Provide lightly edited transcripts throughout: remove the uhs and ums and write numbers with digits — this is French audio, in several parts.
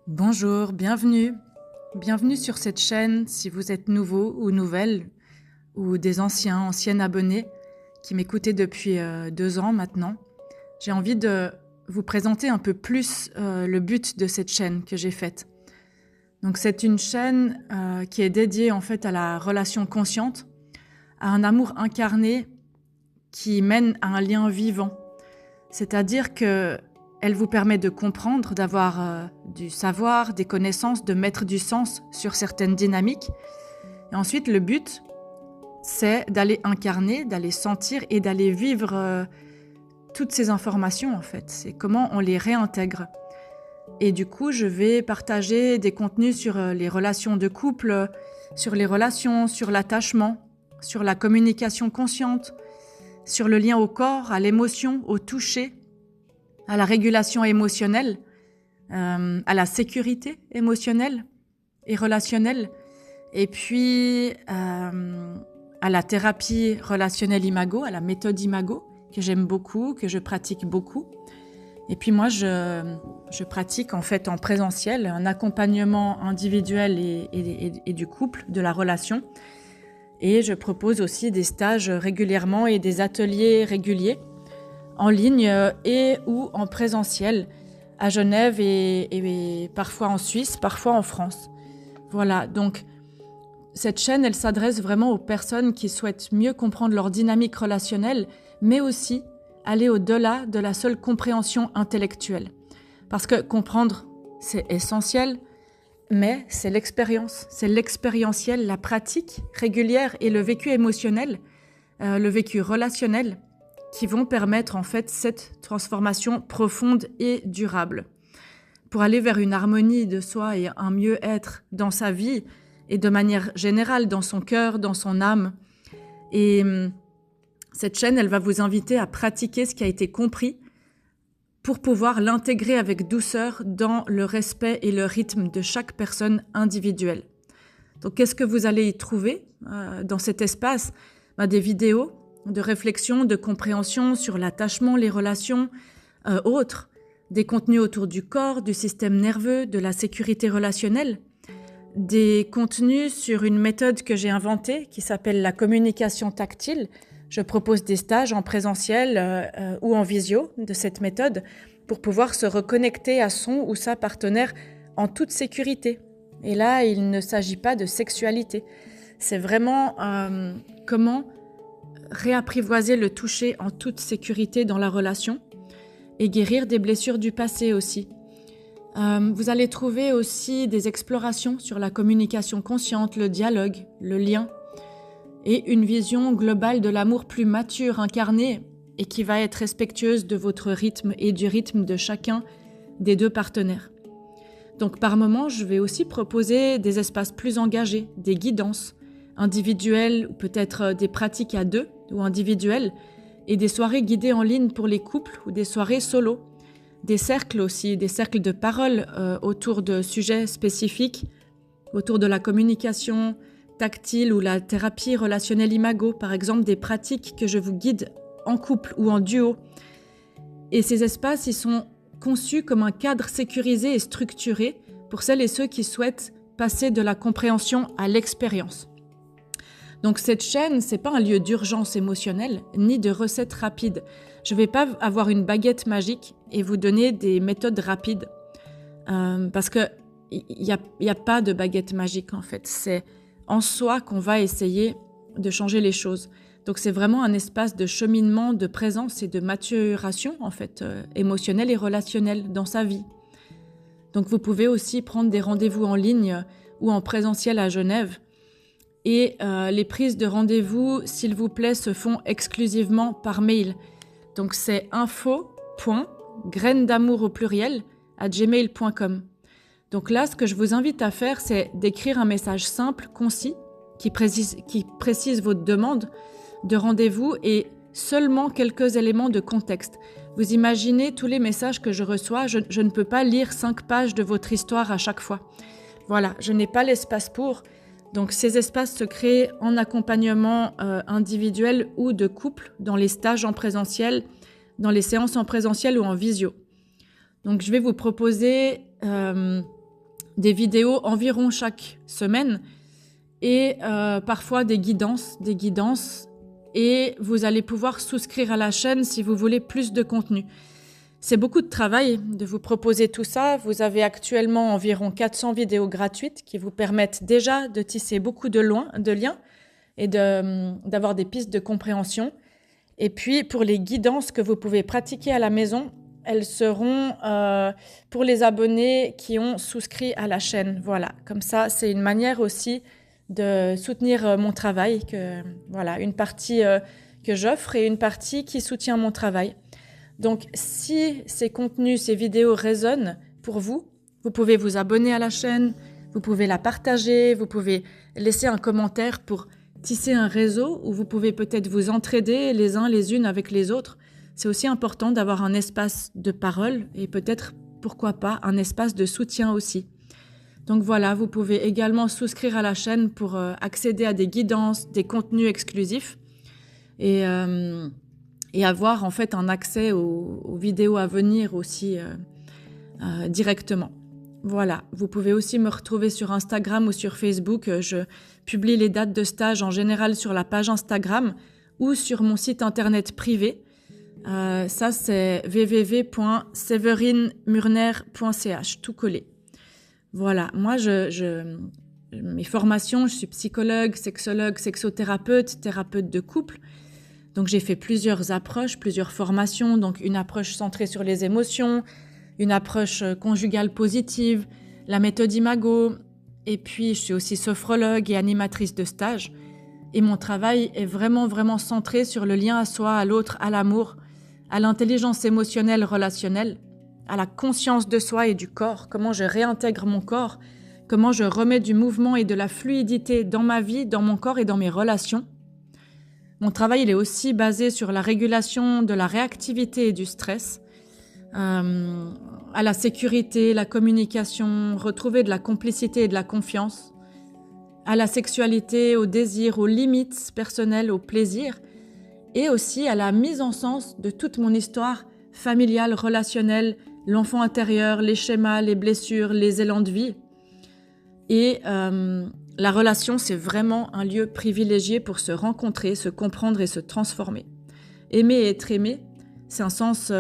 Bonjour, bienvenue. Bienvenue sur cette chaîne si vous êtes nouveau ou nouvelle ou des anciennes abonnés qui m'écoutez depuis 2 ans maintenant. J'ai envie de vous présenter un peu plus le but de cette chaîne que j'ai faite. Donc c'est une chaîne qui est dédiée en fait à la relation consciente, à un amour incarné qui mène à un lien vivant. C'est-à-dire que elle vous permet de comprendre, d'avoir du savoir, des connaissances, de mettre du sens sur certaines dynamiques. Et ensuite, le but, c'est d'aller incarner, d'aller sentir et d'aller vivre toutes ces informations, en fait. C'est comment on les réintègre. Et du coup, je vais partager des contenus sur les relations de couple, sur les relations, sur l'attachement, sur la communication consciente, sur le lien au corps, à l'émotion, au toucher, à la régulation émotionnelle, à la sécurité émotionnelle et relationnelle, et puis à la thérapie relationnelle Imago, à la méthode Imago, que j'aime beaucoup, que je pratique beaucoup. Et puis moi, je pratique en fait en présentiel un accompagnement individuel et du couple, de la relation. Et je propose aussi des stages régulièrement et des ateliers réguliers en ligne et ou en présentiel à Genève et parfois en Suisse, parfois en France. Voilà, donc cette chaîne, elle s'adresse vraiment aux personnes qui souhaitent mieux comprendre leur dynamique relationnelle, mais aussi aller au-delà de la seule compréhension intellectuelle. Parce que comprendre, c'est essentiel, mais c'est l'expérience, c'est l'expérientiel, la pratique régulière et le vécu émotionnel, le vécu relationnel, qui vont permettre en fait cette transformation profonde et durable. Pour aller vers une harmonie de soi et un mieux-être dans sa vie et de manière générale dans son cœur, dans son âme. Et cette chaîne, elle va vous inviter à pratiquer ce qui a été compris pour pouvoir l'intégrer avec douceur dans le respect et le rythme de chaque personne individuelle. Donc qu'est-ce que vous allez y trouver dans cet espace ? Des vidéos de réflexion, de compréhension sur l'attachement, les relations autres, des contenus autour du corps, du système nerveux, de la sécurité relationnelle, des contenus sur une méthode que j'ai inventée qui s'appelle la communication tactile. Je propose des stages en présentiel ou en visio de cette méthode pour pouvoir se reconnecter à son ou sa partenaire en toute sécurité. Et là, il ne s'agit pas de sexualité. C'est vraiment comment réapprivoiser le toucher en toute sécurité dans la relation et guérir des blessures du passé aussi. Vous allez trouver aussi des explorations sur la communication consciente, le dialogue, le lien et une vision globale de l'amour plus mature, incarné et qui va être respectueuse de votre rythme et du rythme de chacun des deux partenaires. Donc par moment, je vais aussi proposer des espaces plus engagés, des guidances individuelles ou peut-être des pratiques à deux ou individuelles et des soirées guidées en ligne pour les couples ou des soirées solo. Des cercles aussi, des cercles de parole autour de sujets spécifiques, autour de la communication tactile ou la thérapie relationnelle Imago, par exemple des pratiques que je vous guide en couple ou en duo. Et ces espaces, ils sont conçus comme un cadre sécurisé et structuré pour celles et ceux qui souhaitent passer de la compréhension à l'expérience. Donc cette chaîne, c'est pas un lieu d'urgence émotionnelle, ni de recettes rapides. Je vais pas avoir une baguette magique et vous donner des méthodes rapides. Parce que y a pas de baguette magique en fait. C'est en soi qu'on va essayer de changer les choses. Donc c'est vraiment un espace de cheminement, de présence et de maturation en fait, émotionnelle et relationnelle dans sa vie. Donc vous pouvez aussi prendre des rendez-vous en ligne ou en présentiel à Genève. Et les prises de rendez-vous, s'il vous plaît, se font exclusivement par mail. Donc c'est info.grainesdamour au pluriel @gmail.com. Donc là, ce que je vous invite à faire, c'est d'écrire un message simple, concis, qui précise votre demande de rendez-vous et seulement quelques éléments de contexte. Vous imaginez tous les messages que je reçois, je ne peux pas lire 5 pages de votre histoire à chaque fois. Voilà, je n'ai pas l'espace pour. Donc ces espaces se créent en accompagnement individuel ou de couple, dans les stages en présentiel, dans les séances en présentiel ou en visio. Donc je vais vous proposer des vidéos environ chaque semaine et parfois des guidances. Et vous allez pouvoir souscrire à la chaîne si vous voulez plus de contenu. C'est beaucoup de travail de vous proposer tout ça. Vous avez actuellement environ 400 vidéos gratuites qui vous permettent déjà de tisser beaucoup de liens et d'avoir des pistes de compréhension. Et puis, pour les guidances que vous pouvez pratiquer à la maison, elles seront pour les abonnés qui ont souscrit à la chaîne. Voilà, comme ça, c'est une manière aussi de soutenir mon travail. Voilà, une partie que j'offre et une partie qui soutient mon travail. Donc, si ces contenus, ces vidéos résonnent pour vous, vous pouvez vous abonner à la chaîne, vous pouvez la partager, vous pouvez laisser un commentaire pour tisser un réseau où vous pouvez peut-être vous entraider les uns les unes avec les autres. C'est aussi important d'avoir un espace de parole et peut-être, pourquoi pas, un espace de soutien aussi. Donc voilà, vous pouvez également souscrire à la chaîne pour accéder à des guidances, des contenus exclusifs et avoir en fait un accès aux vidéos à venir aussi directement. Voilà, vous pouvez aussi me retrouver sur Instagram ou sur Facebook. Je publie les dates de stage en général sur la page Instagram ou sur mon site internet privé. Ça, c'est www.severinmurner.ch, tout collé. Voilà, moi, mes formations, je suis psychologue, sexologue, sexothérapeute, thérapeute de couple. Donc, j'ai fait plusieurs approches, plusieurs formations. Donc, une approche centrée sur les émotions, une approche conjugale positive, la méthode Imago. Et puis, je suis aussi sophrologue et animatrice de stage. Et mon travail est vraiment, vraiment centré sur le lien à soi, à l'autre, à l'amour, à l'intelligence émotionnelle relationnelle, à la conscience de soi et du corps, comment je réintègre mon corps, comment je remets du mouvement et de la fluidité dans ma vie, dans mon corps et dans mes relations. Mon travail, il est aussi basé sur la régulation de la réactivité et du stress, à la sécurité, la communication, retrouver de la complicité et de la confiance, à la sexualité, au désir, aux limites personnelles, au plaisir, et aussi à la mise en sens de toute mon histoire familiale, relationnelle, l'enfant intérieur, les schémas, les blessures, les élans de vie. Et la relation, c'est vraiment un lieu privilégié pour se rencontrer, se comprendre et se transformer. Aimer et être aimé, c'est un sens,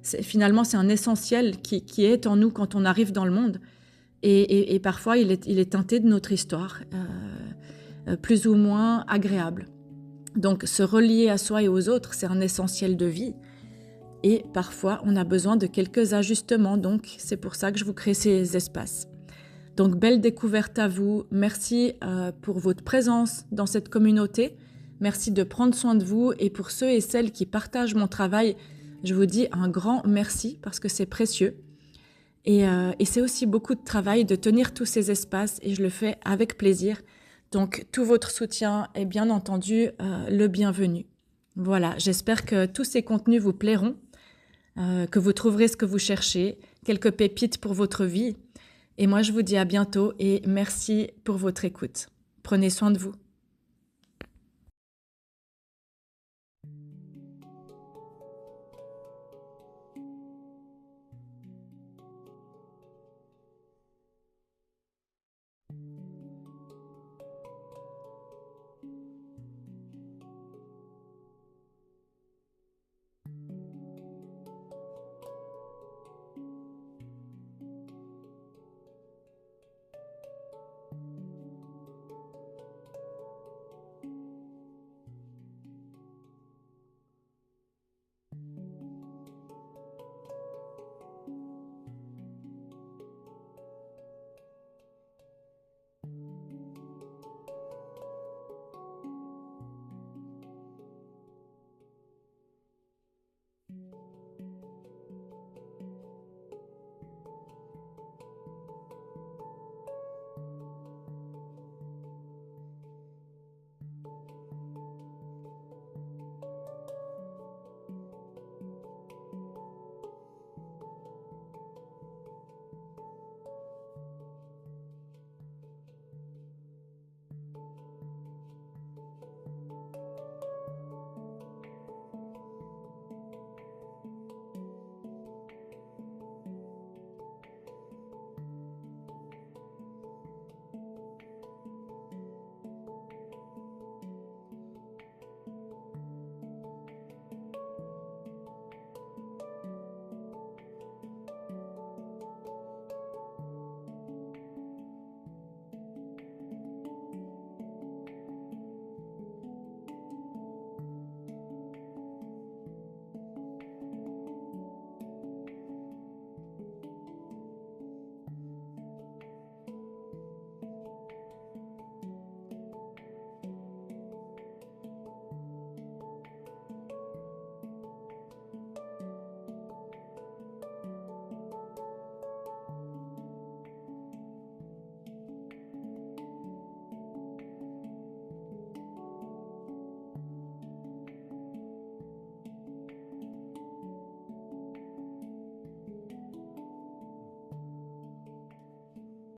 finalement, c'est un essentiel qui est en nous quand on arrive dans le monde. Et parfois, il est teinté de notre histoire, plus ou moins agréable. Donc, se relier à soi et aux autres, c'est un essentiel de vie. Et parfois, on a besoin de quelques ajustements. Donc, c'est pour ça que je vous crée ces espaces. Donc, belle découverte à vous. Merci pour votre présence dans cette communauté. Merci de prendre soin de vous. Et pour ceux et celles qui partagent mon travail, je vous dis un grand merci parce que c'est précieux. Et c'est aussi beaucoup de travail de tenir tous ces espaces et je le fais avec plaisir. Donc, tout votre soutien est bien entendu le bienvenu. Voilà, j'espère que tous ces contenus vous plairont, que vous trouverez ce que vous cherchez, quelques pépites pour votre vie. Et moi, je vous dis à bientôt et merci pour votre écoute. Prenez soin de vous.